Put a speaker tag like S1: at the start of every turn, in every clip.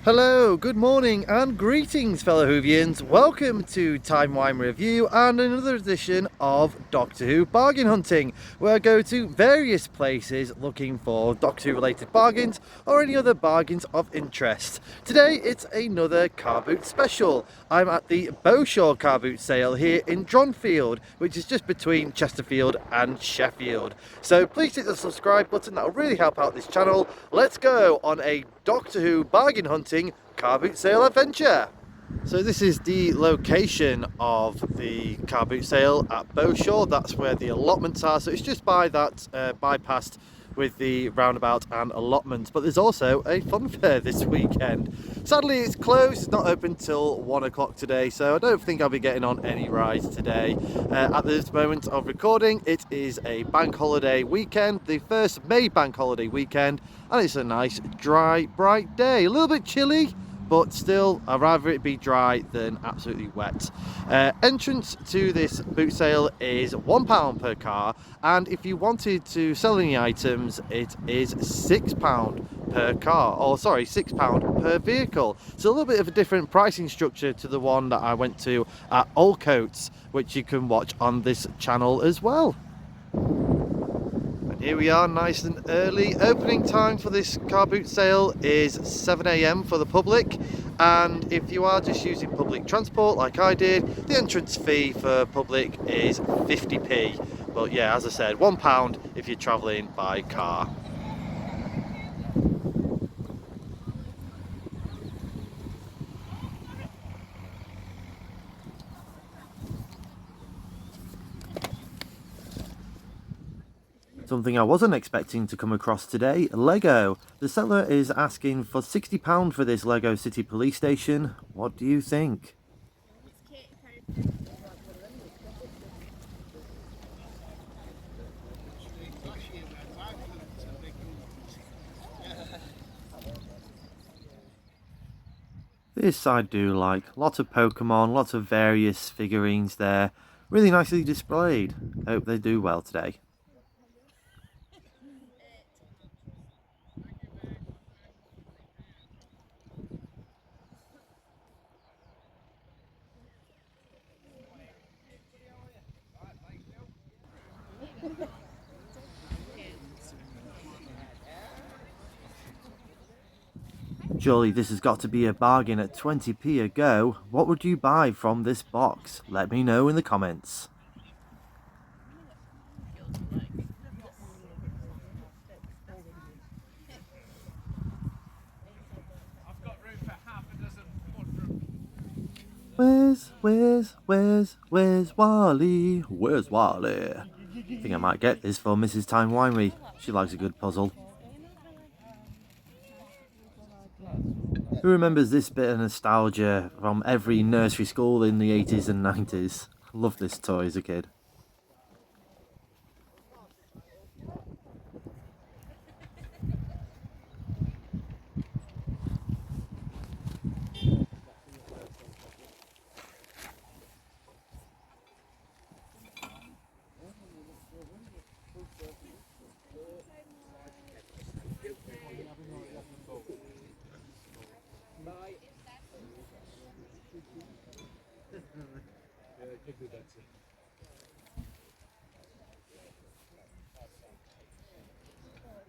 S1: Hello, good morning and greetings fellow Whovians. Welcome to Timey Wimey Review and another edition of Doctor Who Bargain Hunting, where I go to various places looking for Doctor Who related bargains or any other bargains of interest. Today it's another car boot special. I'm at the Bowshaw car boot sale here in Dronfield, which is just between Chesterfield and Sheffield. So please hit the subscribe button, that will really help out this channel. Let's go on a Doctor Who bargain hunting car boot sale adventure. So this is the location of the car boot sale at Bowshaw. That's where the allotments are. So it's just by that bypass with the roundabout and allotments. But there's also a fun fair this weekend. Sadly it's closed, it's not open till 1 o'clock today, so I don't think I'll be getting on any rides today. At this moment of recording, it is a bank holiday weekend, the first May bank holiday weekend, and it's a nice dry bright day. A little bit chilly, but still I'd rather it be dry than absolutely wet. Entrance to this boot sale is £1 per car, and if you wanted to sell any items it is £6 per car, or sorry, £6 per vehicle. So a little bit of a different pricing structure to the one that I went to at Oldcoats, which you can watch on this channel as well. Here we are, nice and early. Opening time for this car boot sale is 7 AM for the public, and if you are just using public transport like I did, the entrance fee for public is 50p. But yeah, as I said, £1 if you're travelling by car. Something I wasn't expecting to come across today, Lego. The seller is asking for £60 for this Lego City Police Station. What do you think? This I do like. Lots of Pokemon, lots of various figurines there. Really nicely displayed. Hope they do well today. Surely this has got to be a bargain at 20p a go. What would you buy from this box? Let me know in the comments. Where's Wally? Where's Wally? I think I might get this for Mrs. Timey Wimey. She likes a good puzzle. Who remembers this bit of nostalgia from every nursery school in the 80s and 90s? Loved this toy as a kid.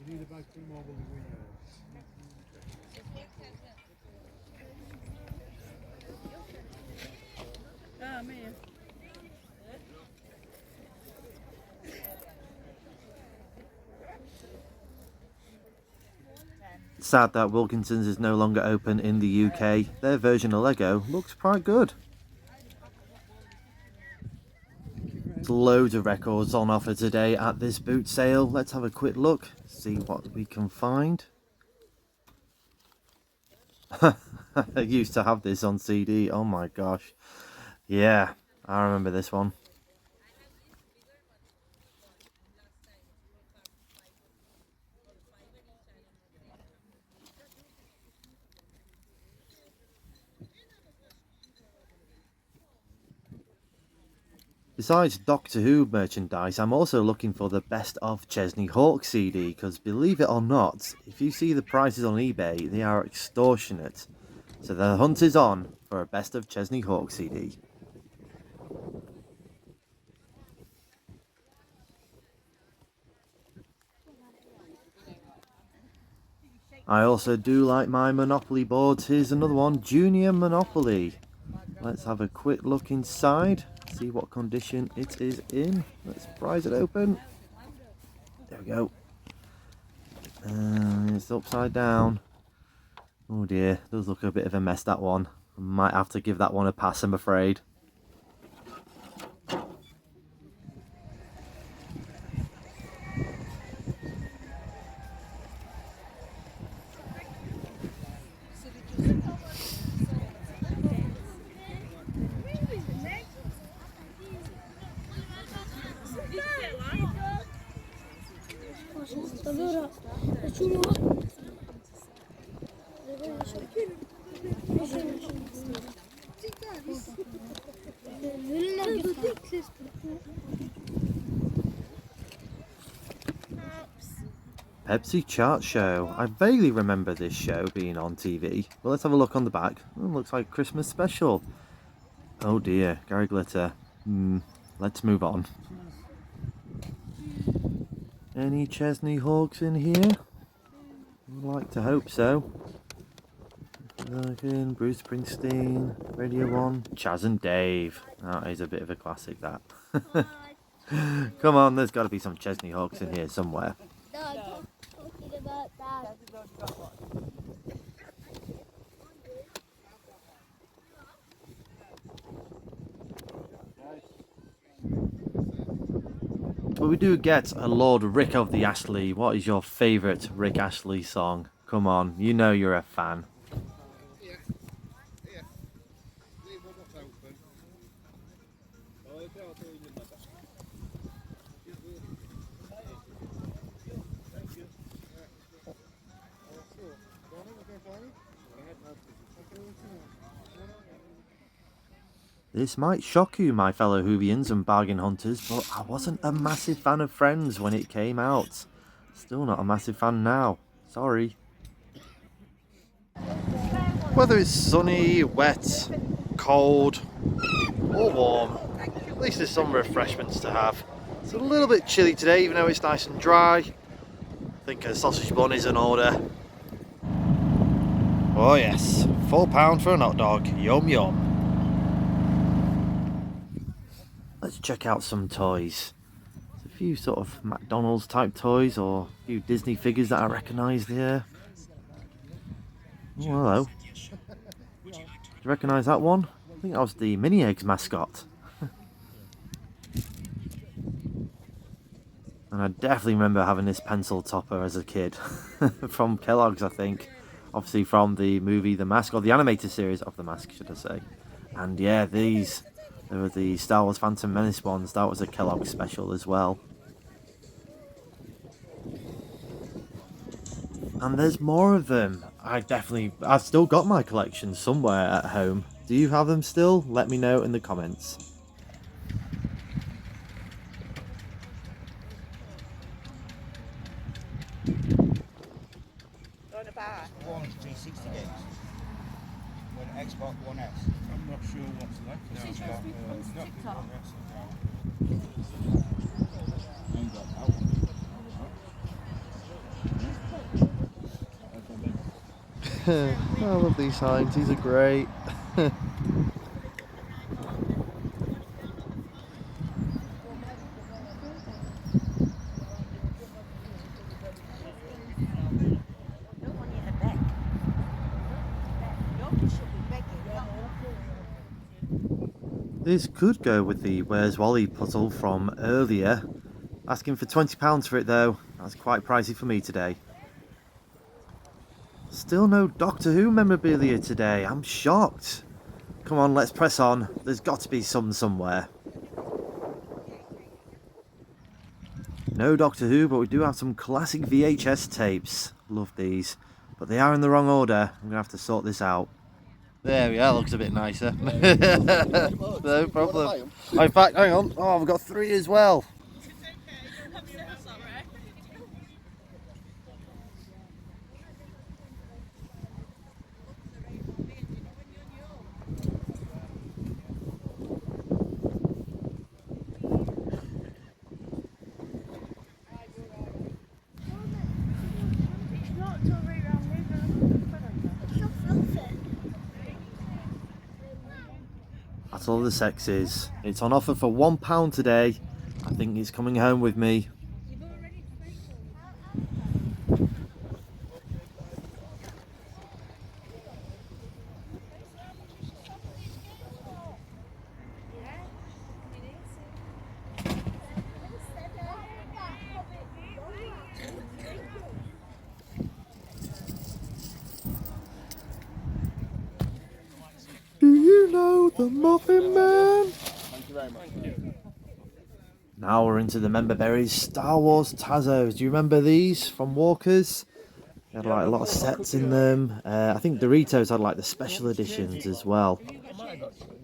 S2: You need about 2 more will we man.
S1: Sad that Wilkinson's is no longer open in the UK. Their version of Lego looks quite good. There's loads of records on offer today at this boot sale. Let's have a quick look, see what we can find. I used to have this on CD, oh my gosh. Yeah, I remember this one. Besides Doctor Who merchandise, I'm also looking for the Best of Chesney Hawk CD, because believe it or not, if you see the prices on eBay, they are extortionate. So the hunt is on for a Best of Chesney Hawk CD. I also do like my Monopoly boards. Here's another one, Junior Monopoly. Let's have a quick look inside, see what condition it is in. Let's prise it open. There we go. It's upside down. Oh dear, does look a bit of a mess, that one. I might have to give that one a pass, I'm afraid. Pepsi Chart Show. I vaguely remember this show being on TV. Well, let's have a look on the back. Oh, looks like Christmas special. Oh dear, Gary Glitter. Let's move on. Any Chesney Hawks in here? I'd like to hope so. Again, Bruce Springsteen, Radio 1, Chaz and Dave. That is a bit of a classic, that. Come on, there's got to be some Chesney Hawks in here somewhere. But we do get a Lord Rick of the Astley. What is your favourite Rick Astley song? Come on, you know you're a fan. This might shock you, my fellow Hoovians and bargain hunters, but I wasn't a massive fan of Friends when it came out. Still not a massive fan now. Sorry. Whether it's sunny, wet, cold, or warm, at least there's some refreshments to have. It's a little bit chilly today, even though it's nice and dry. I think a sausage bun is in order. Oh yes, £4 for a hot dog. Yum yum. Let's check out some toys. There's a few sort of McDonald's type toys or a few Disney figures that I recognise here. Oh, hello. Do you recognise that one? I think that was the Mini Eggs mascot. And I definitely remember having this pencil topper as a kid. From Kellogg's, I think. Obviously from the movie The Mask, or the animated series of The Mask, should I say. And yeah, these... There were the Star Wars Phantom Menace ones. That was a Kellogg special as well. And there's more of them. I've still got my collection somewhere at home. Do you have them still? Let me know in the comments.
S3: One 360 games. With Xbox One S.
S2: I'm not sure what's left now.
S1: I love these signs, these are great. This could go with the Where's Wally puzzle from earlier. Asking for £20 for it though. That's quite pricey for me today. Still no Doctor Who memorabilia today. I'm shocked. Come on, let's press on. There's got to be some somewhere. No Doctor Who, but we do have some classic VHS tapes. Love these. But they are in the wrong order. I'm going to have to sort this out. There we are, looks a bit nicer. No problem. In fact, hang on. Oh, I've got 3 as well. Battle of the Sexes. It's on offer for £1 today. I think it's coming home with me. Do you know the Muffin Man?
S2: Thank you very much.
S1: Now we're into the Member Berries Star Wars Tazos. Do you remember these from Walker's? They had like a lot of sets in them. I think Doritos had like the special editions as well.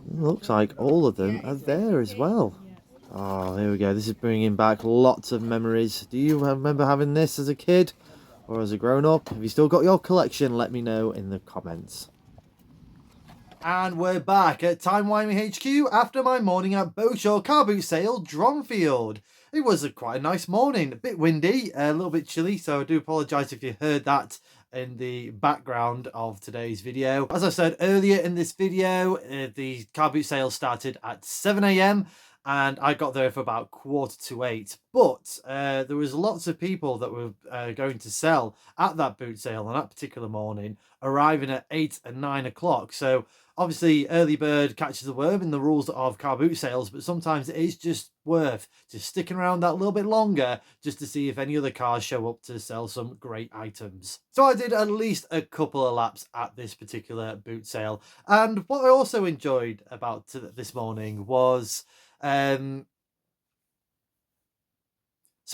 S1: Looks like all of them are there as well. Oh, here we go. This is bringing back lots of memories. Do you remember having this as a kid or as a grown-up? Have you still got your collection? Let me know in the comments. And we're back at Timey Wimey HQ after my morning at Bowshaw car boot sale, Dronfield. It was quite a nice morning, a bit windy, a little bit chilly, so I do apologise if you heard that in the background of today's video. As I said earlier in this video, the car boot sale started at 7 AM and I got there for about 7:45. But there was lots of people that were going to sell at that boot sale on that particular morning, arriving at 8 and 9 o'clock. So obviously, early bird catches the worm in the rules of car boot sales, but sometimes it is just worth just sticking around that little bit longer just to see if any other cars show up to sell some great items. So I did at least a couple of laps at this particular boot sale. And what I also enjoyed about this morning was... So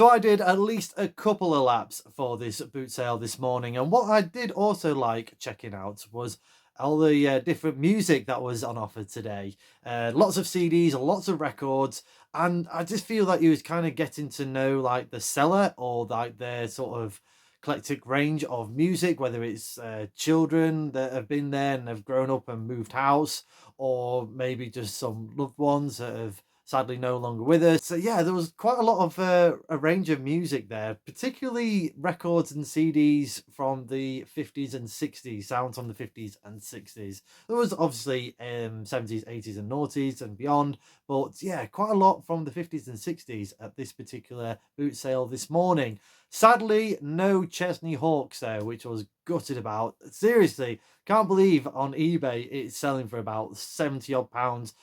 S1: I did at least a couple of laps for this boot sale this morning. And what I did also like checking out was all the different music that was on offer today. Lots of CDs, lots of records, and I just feel that you was kind of getting to know like the seller or like their sort of eclectic range of music, whether it's children that have been there and have grown up and moved house, or maybe just some loved ones that have sadly no longer with us. So yeah, there was quite a lot of a range of music there, particularly records and CDs from the 50s and 60s, sounds from the 50s and 60s. There was obviously 70s, 80s and noughties and beyond, but yeah, quite a lot from the 50s and 60s at this particular boot sale this morning. Sadly, no Chesney Hawks though, which I was gutted about. Seriously, can't believe on eBay it's selling for about 70 odd pounds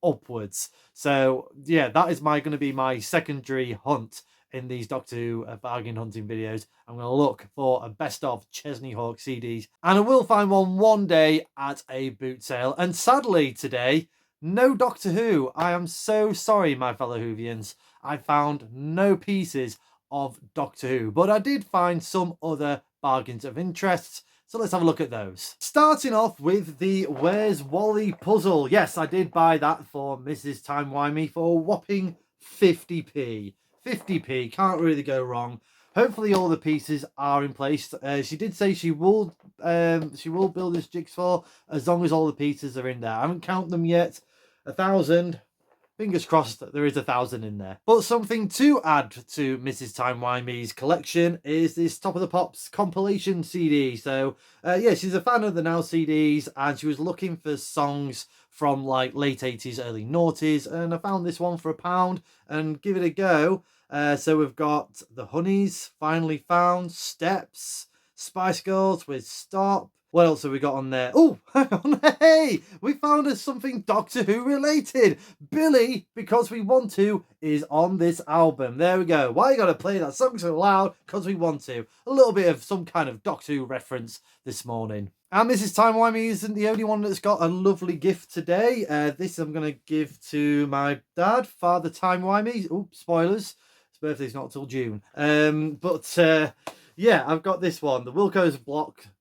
S1: upwards. So yeah, that is going to be my secondary hunt in these Doctor Who bargain hunting videos. I'm going to look for a best of Chesney Hawk CDs, and I will find one day at a boot sale. And sadly today, no Doctor Who. I am so sorry, my fellow Whovians. I found no pieces of Doctor Who, but I did find some other bargains of interest. So let's have a look at those. Starting off with the Where's Wally puzzle. Yes, I did buy that for Mrs. Timey Wimey for a whopping 50p. 50p, can't really go wrong. Hopefully all the pieces are in place. She did say she will build this jigsaw as long as all the pieces are in there. I haven't counted them yet. 1,000. Fingers crossed that there is 1,000 in there. But something to add to Mrs. Timey Wimey's collection is this Top of the Pops compilation CD. So, yeah, she's a fan of the Now CDs, and she was looking for songs from like late 80s, early noughties, and I found this one for £1 and give it a go. So we've got The Honeys, Finally Found, Steps, Spice Girls with Stop. What else have we got on there? Oh, hang on. Hey, we found us something Doctor Who related. Billy, Because We Want To, is on this album. There we go. Why you gotta play that song so loud? Because we want to. A little bit of some kind of Doctor Who reference this morning. And Mrs. Timey Wimey isn't the only one that's got a lovely gift today. This I'm going to give to my dad, Father Timey Wimey. Oops, spoilers. His birthday's not till June. Yeah, I've got this one. The Wilco's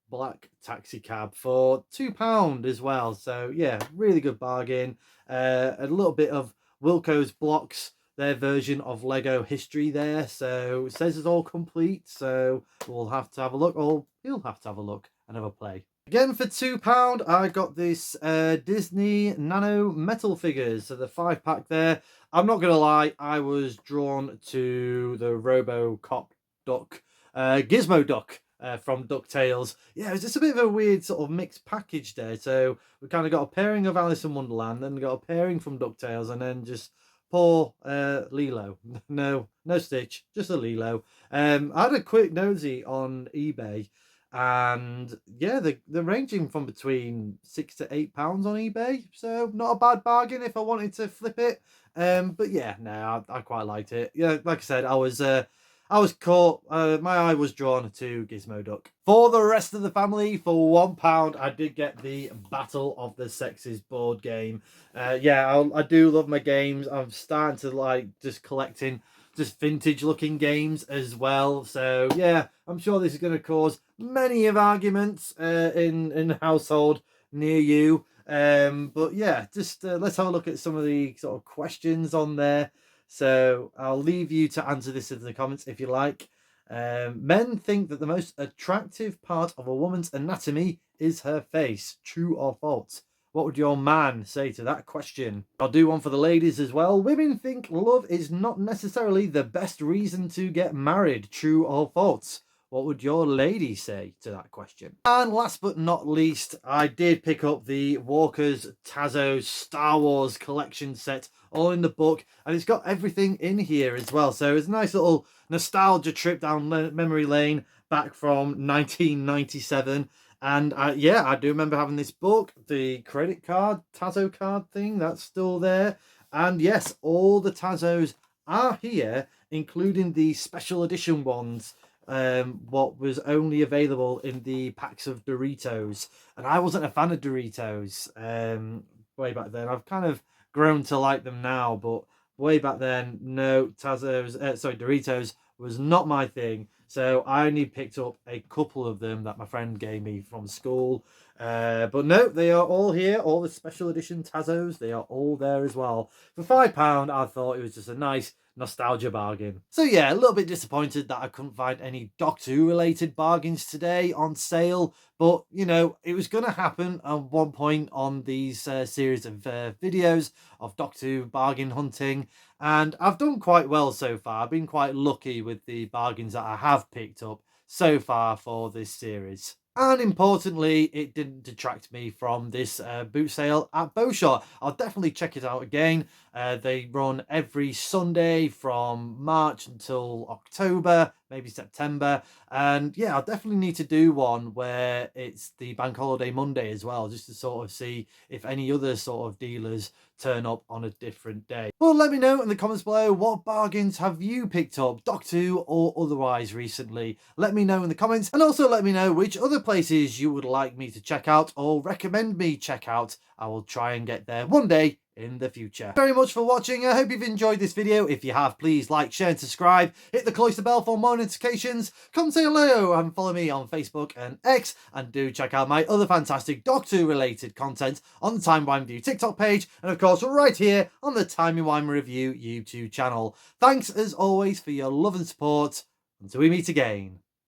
S1: Black taxi cab for £2 as well. So yeah, really good bargain. A little bit of Wilco's blocks, their version of Lego history there. So it says it's all complete. So we'll have to have a look, or he'll have to have a look and have a play. Again, for £2, I got this Disney Nano metal figures. So the 5-pack there. I'm not going to lie, I was drawn to the RoboCop duck, Gizmo duck from DuckTales. Yeah, it was just a bit of a weird sort of mixed package there. So we kind of got a pairing of Alice in Wonderland, then we got a pairing from DuckTales, and then just poor Lilo. No Stitch, just a Lilo. I had a quick nosy on eBay, and yeah, they're ranging from between £6 to £8 on eBay, so not a bad bargain if I wanted to flip it. But yeah, no, I quite liked it. Yeah, like I said, I was caught. My eye was drawn to Gizmo Duck. For the rest of the family, for £1, I did get the Battle of the Sexes board game. Yeah, I do love my games. I'm starting to like just collecting just vintage looking games as well. So yeah, I'm sure this is going to cause many of arguments in the household near you. But yeah, just let's have a look at some of the sort of questions on there. So I'll leave you to answer this in the comments if you like. Men think that the most attractive part of a woman's anatomy is her face. True or false? What would your man say to that question? I'll do one for the ladies as well. Women think love is not necessarily the best reason to get married. True or false? What would your lady say to that question? And last but not least, I did pick up the Walker's Tazo Star Wars collection set, all in the book, and it's got everything in here as well. So it's a nice little nostalgia trip down memory lane back from 1997. And yeah, I do remember having this book, the credit card, Tazo card thing, that's still there. And yes, all the Tazos are here, including the special edition ones. What was only available in the packs of Doritos, and I wasn't a fan of Doritos way back then. I've kind of grown to like them now, but way back then, no, Doritos was not my thing. So I only picked up a couple of them that my friend gave me from school. But no, they are all here. All the special edition Tazos, they are all there as well. For £5, I thought it was just a nice nostalgia bargain. So yeah, a little bit disappointed that I couldn't find any Doctor Who related bargains today on sale, but you know, it was going to happen at one point on these series of videos of Doctor Who bargain hunting, and I've done quite well so far. I've been quite lucky with the bargains that I have picked up so far for this series. And importantly, it didn't detract me from this boot sale at Bowshaw. I'll definitely check it out again. They run every Sunday from March until October, maybe September. And yeah, I'll definitely need to do one where it's the Bank Holiday Monday as well, just to sort of see if any other sort of dealers turn up on a different day. Well, let me know in the comments below, what bargains have you picked up, Doctor Who or otherwise, recently? Let me know in the comments, and also let me know which other places you would like me to check out or recommend me check out. I will try and get there one day in the future. Very much for watching. I hope you've enjoyed this video. If you have, please like, share and subscribe. Hit the cloister bell for more notifications. Come say hello and follow me on Facebook and X, and do check out my other fantastic Doctor Who related content on the Timey Wimey Review TikTok page, and of course right here on the Timey Wimey Review YouTube channel. Thanks as always for your love and support. Until we meet again.